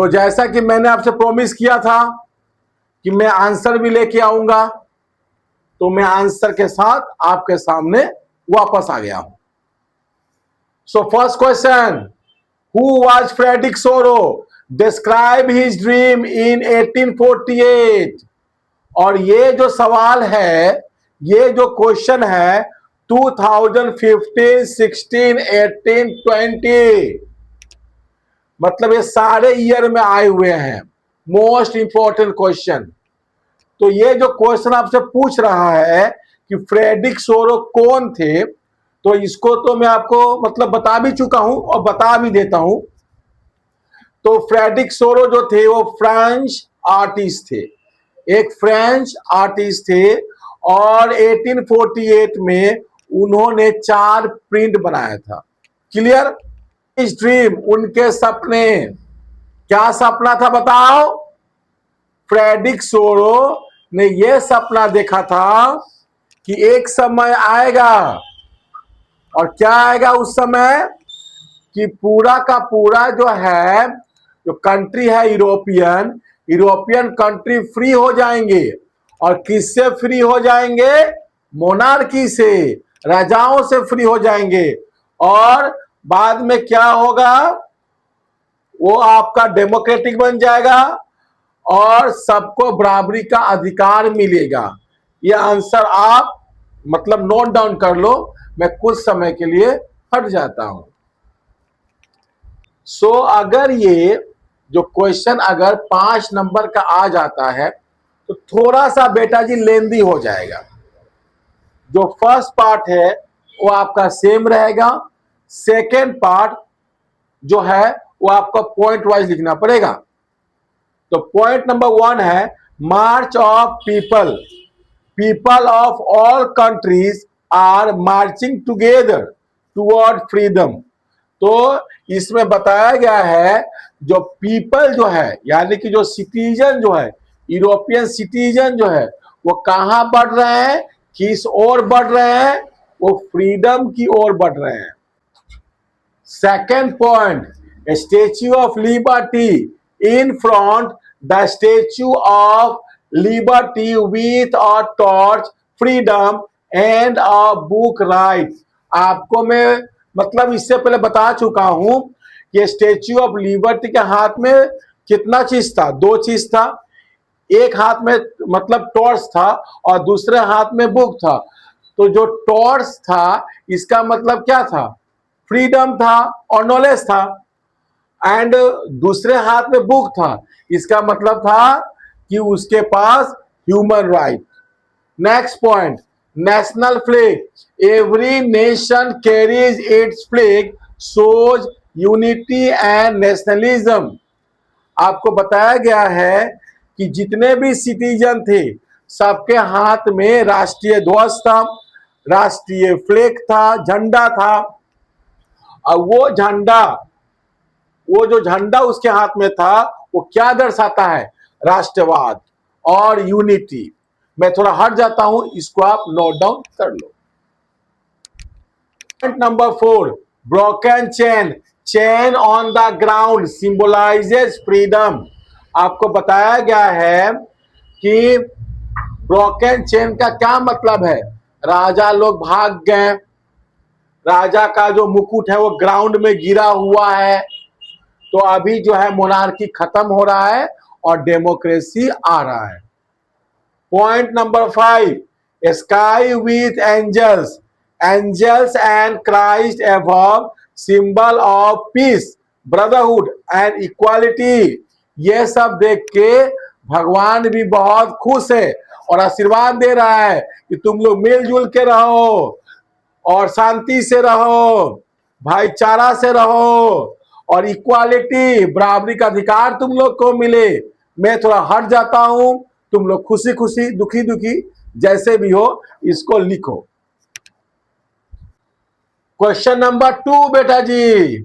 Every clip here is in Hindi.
तो जैसा कि मैंने आपसे प्रॉमिस किया था कि मैं आंसर भी लेके आऊंगा, तो मैं आंसर के साथ आपके सामने वापस आ गया हूं। So first question, who was Frederic Sorrieu? Describe his dream in 1848। और ये जो सवाल है, ये जो क्वेश्चन है 2015, 16, 18, 20, मतलब ये सारे ईयर में आए हुए हैं। Most important question. तो ये जो क्वेश्चन आपसे पूछ रहा है कि फ्रेडरिक सोरो कौन थे, तो इसको तो मैं आपको मतलब बता भी चुका हूं और बता भी देता हूं। तो फ्रेडरिक सोरो जो थे वो फ्रेंच आर्टिस्ट थे, एक फ्रेंच आर्टिस्ट थे, और 1848 में उन्होंने 4 प्रिंट बनाया था। क्लियर? इस ड्रीम, उनके सपने, क्या सपना था बताओ? फ्रेडरिक सोरो ने यह सपना देखा था कि एक समय आएगा, और क्या आएगा उस समय, कि पूरा का पूरा जो है, जो कंट्री है यूरोपियन कंट्री फ्री हो जाएंगे। और किससे फ्री हो जाएंगे? मोनार्की से, राजाओं से फ्री हो जाएंगे। और बाद में क्या होगा? वो आपका डेमोक्रेटिक बन जाएगा और सबको बराबरी का अधिकार मिलेगा। ये आंसर आप मतलब नोट डाउन कर लो, मैं कुछ समय के लिए हट जाता हूं। सो अगर ये जो क्वेश्चन अगर 5 नंबर का आ जाता है तो थोड़ा सा बेटा जी लेंदी हो जाएगा। जो फर्स्ट पार्ट है वो आपका सेम रहेगा, सेकेंड पार्ट जो है वो आपका पॉइंट वाइज लिखना पड़ेगा। तो पॉइंट नंबर 1 है march of people of all countries are marching together toward freedom. तो इसमें बताया गया है जो पीपल जो है, यानी कि जो सिटीजन जो है, यूरोपियन सिटीजन जो है, वो कहां बढ़ रहे हैं, किस ओर बढ़ रहे हैं? वो फ्रीडम की ओर बढ़ रहे हैं। Second point, statue of liberty in front the statue of liberty with a torch freedom and a book right. आपको मैं मतलब इससे पहले बता चुका हूं कि स्टेच्यू ऑफ लिबर्टी के हाथ में कितना चीज था? 2 चीज था। एक हाथ में मतलब टॉर्च था और दूसरे हाथ में बुक था। तो जो टॉर्च था इसका मतलब क्या था? फ्रीडम था और नॉलेज था। एंड दूसरे हाथ में बुक था, इसका मतलब था कि उसके पास human right. Next point, national flag, every nation carries its flag shows unity and nationalism. आपको बताया गया है कि जितने भी सिटीजन थे सबके हाथ में राष्ट्रीय ध्वज था, राष्ट्रीय फ्लैग था, झंडा था। और वो जो झंडा उसके हाथ में था वो क्या दर्शाता है? राष्ट्रवाद और यूनिटी। मैं थोड़ा हट जाता हूं, इसको आप नोट डाउन कर लो। Point number 4, broken chain on the ground symbolises freedom. आपको बताया गया है कि ब्रोकन चेन का क्या मतलब है? राजा लोग भाग गए, राजा का जो मुकुट है वो ग्राउंड में गिरा हुआ है। तो अभी जो है मोनार्की खत्म हो रहा है और डेमोक्रेसी आ रहा है। Point number 5, sky with angels and Christ above, symbol of peace, brotherhood and equality. ये सब देख के भगवान भी बहुत खुश है और आशीर्वाद दे रहा है कि तुम लोग मिलजुल के रहो और शांति से रहो, भाईचारा से रहो और इक्वालिटी, बराबरी का अधिकार तुम लोग को मिले। मैं थोड़ा हट जाता हूं, तुम लोग खुशी खुशी, दुखी दुखी, जैसे भी हो इसको लिखो। क्वेश्चन नंबर 2 बेटा जी,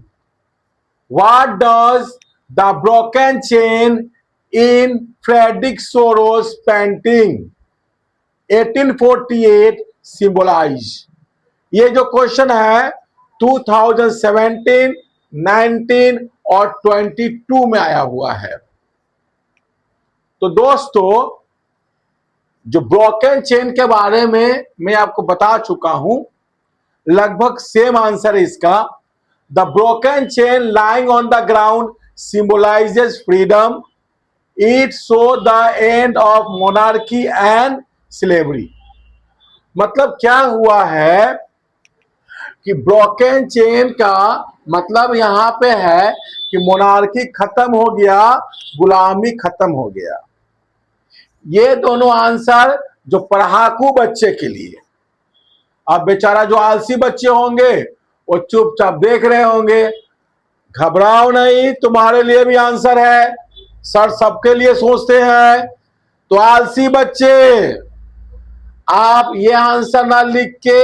what does the broken chain in Frederic Sorrieu's painting 1848 symbolise? ये जो क्वेश्चन है 2017, 19 और 22 में आया हुआ है। तो दोस्तों, जो ब्रोकन चेन के बारे में मैं आपको बता चुका हूं, लगभग सेम आंसर है इसका। The broken chain lying on the ground symbolises freedom, it show the end of monarchy and slavery. मतलब क्या हुआ है कि ब्रोकन चेन का मतलब यहां पे है कि मोनार्की खत्म हो गया, गुलामी खत्म हो गया। ये दोनों आंसर जो पढ़ाकू बच्चे के लिए। अब बेचारा जो आलसी बच्चे होंगे वो चुपचाप देख रहे होंगे। घबराओ नहीं, तुम्हारे लिए भी आंसर है, सर सबके लिए सोचते हैं। तो आलसी बच्चे, आप ये आंसर ना लिख के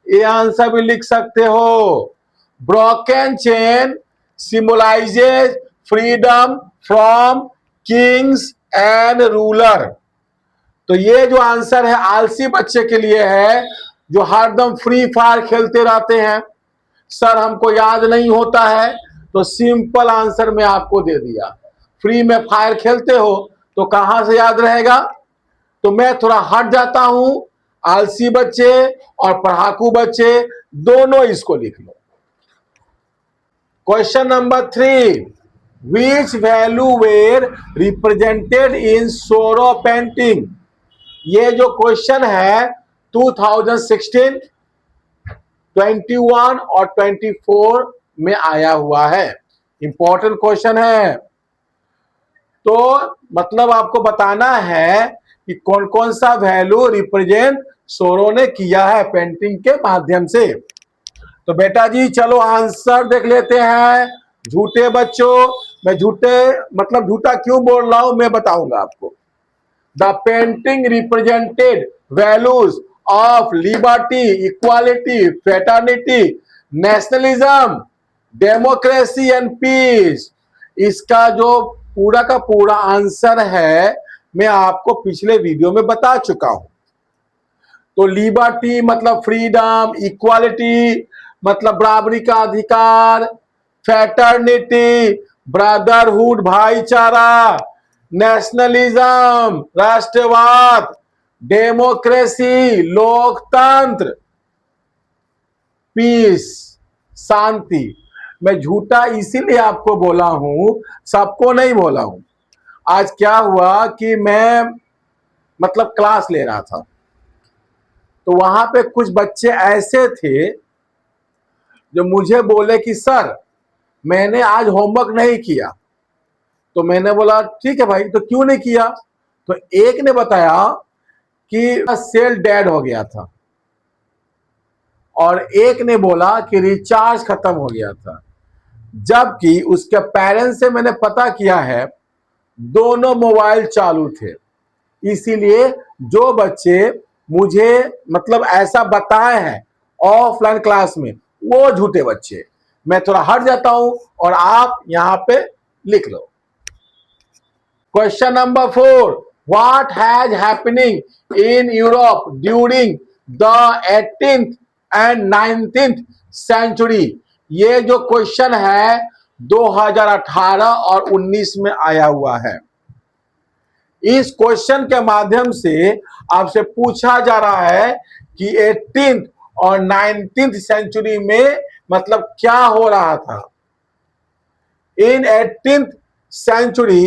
ये आंसर भी लिख सकते हो। Broken chain symbolizes freedom from Kings and ruler. तो ये जो आंसर है आलसी बच्चे के लिए है, जो हरदम फ्री फायर खेलते रहते हैं। सर हमको याद नहीं होता है, तो सिंपल आंसर मैं आपको दे दिया। फ्री में फायर खेलते हो तो कहां से याद रहेगा। तो मैं थोड़ा हट जाता हूं, आलसी बच्चे और पढ़ाकू बच्चे दोनों इसको लिख लो। Question number 3, which value were represented in Sorrieu painting. ये जो क्वेश्चन है 2016, 21 और 24 में आया हुआ है। इंपॉर्टेंट क्वेश्चन है। तो मतलब आपको बताना है कि कौन कौन सा वैल्यू रिप्रेजेंट सोरो ने किया है पेंटिंग के माध्यम से। तो बेटा जी चलो आंसर देख लेते हैं। झूठे बच्चों, मैं झूठे मतलब झूठा क्यों बोल रहा हूं मैं बताऊंगा आपको। The painting represented values of liberty, equality, fraternity, nationalism, democracy and peace. इसका जो पूरा का पूरा आंसर है मैं आपको पिछले वीडियो में बता चुका हूं। तो लिबर्टी मतलब फ्रीडम, इक्वालिटी मतलब बराबरी का अधिकार, फ्रेटर्निटी ब्रदरहुड भाईचारा, नेशनलिज्म राष्ट्रवाद, डेमोक्रेसी लोकतंत्र, पीस शांति। मैं झूठा इसीलिए आपको बोला हूं, सबको नहीं बोला हूं। आज क्या हुआ कि मैं मतलब क्लास ले रहा था, तो वहां पे कुछ बच्चे ऐसे थे जो मुझे बोले कि सर मैंने आज होमवर्क नहीं किया। तो मैंने बोला ठीक है भाई, तो क्यों नहीं किया। तो एक ने बताया कि सेल डेड हो गया था, और एक ने बोला कि रिचार्ज खत्म हो गया था। जबकि उसके पेरेंट्स से मैंने पता किया है दोनों मोबाइल चालू थे। इसीलिए जो बच्चे मुझे मतलब ऐसा बताए हैं ऑफलाइन क्लास में वो झूठे बच्चे। मैं थोड़ा हट जाता हूं और आप यहां पे लिख लो। Question number 4, what has happening in Europe during the 18th and 19th century. ये जो क्वेश्चन है 2018 और 19 में आया हुआ है। इस क्वेश्चन के माध्यम से आपसे पूछा जा रहा है कि 18th और 19th सेंचुरी में मतलब क्या हो रहा था। In 18th century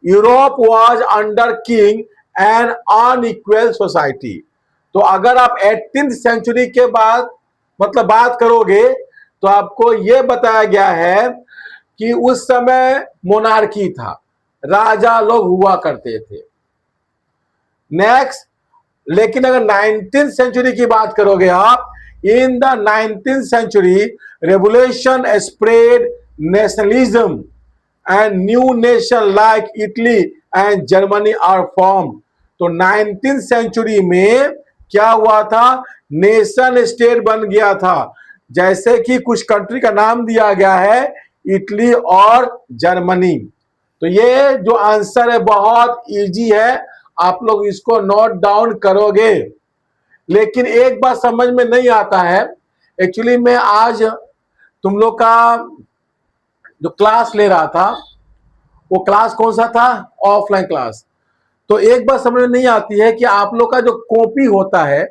Europe was under king and unequal society. तो अगर आप 18th सेंचुरी के बाद मतलब बात करोगे तो आपको यह बताया गया है कि उस समय मोनार्की था, राजा लोग हुआ करते थे। नेक्स्ट, लेकिन अगर 19th सेंचुरी की बात करोगे आप, in the 19th century revolution spread, nationalism and new nation like Italy and Germany are form. तो 19th सेंचुरी में क्या हुआ था, नेशन स्टेट बन गया था। जैसे कि कुछ कंट्री का नाम दिया गया है इटली और जर्मनी। तो ये जो आंसर है बहुत इजी है, आप लोग इसको नोट डाउन करोगे। लेकिन एक बात समझ में नहीं आता है, एक्चुअली मैं आज तुम लोग का जो क्लास ले रहा था वो क्लास कौन सा था? Offline class. तो एक बात समझ में नहीं आती है कि आप लोग का जो कॉपी होता है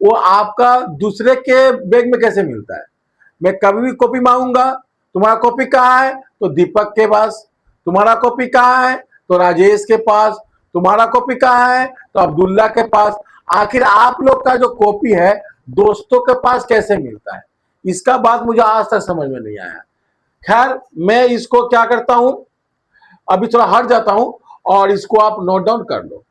वो आपका दूसरे के बैग में कैसे मिलता है। मैं कभी भी कॉपी मांगूंगा, तुम्हारा कॉपी कहाँ है? तो दीपक के पास। तुम्हारा कॉपी कहाँ है? तो राजेश के पास। तुम्हारा कॉपी कहाँ है? तो अब्दुल्ला के पास। आखिर आप लोग का जो कॉपी है दोस्तों के पास कैसे मिलता है? इसका बात मुझे आज तक समझ में नहीं आया। खैर, मैं इसको क्या करता हूं, अभी थोड़ा हट जाता हूं और इसको आप नोट डाउन कर लो।